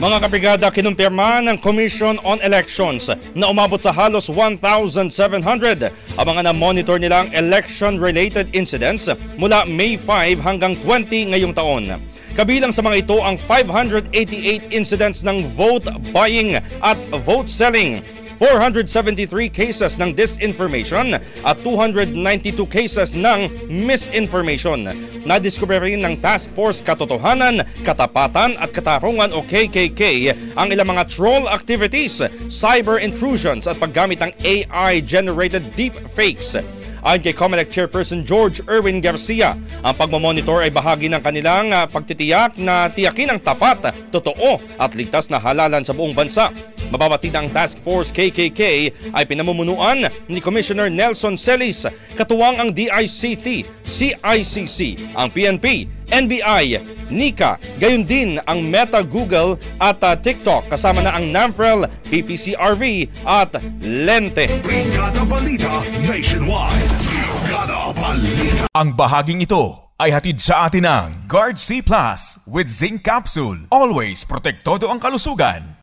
Mga kabrigada, kinumpirma ng Commission on Elections na umabot sa halos 1,700 ang mga na-monitor nilang election-related incidents mula May 5 hanggang 20 ngayong taon. Kabilang sa mga ito ang 588 incidents ng vote buying at vote selling, 473 cases ng disinformation at 292 cases ng misinformation. Nadiskubre rin ng Task Force Katotohanan, Katapatan at Katarungan o KKK ang ilang mga troll activities, cyber intrusions at paggamit ng AI-generated deepfakes. Ayon kay COMELEC Chairperson George Erwin Garcia, ang pagmamonitor ay bahagi ng kanilang pagtitiyak na tiyakin ang tapat, totoo at ligtas na halalan sa buong bansa. Mababatid ang Task Force KKK ay pinamumunuan ni Commissioner Nelson Celis, katuwang ang DICT, CICC, ang PNP, NBI, NICA, gayon din ang Meta, Google at TikTok, kasama na ang NAMFREL, PPCRV at Lente. Brigada Balita Nationwide. Brigada Balita. Ang bahaging ito ay hatid sa atin ng Guard C Plus with Zinc Capsule. Always protektado ang kalusugan.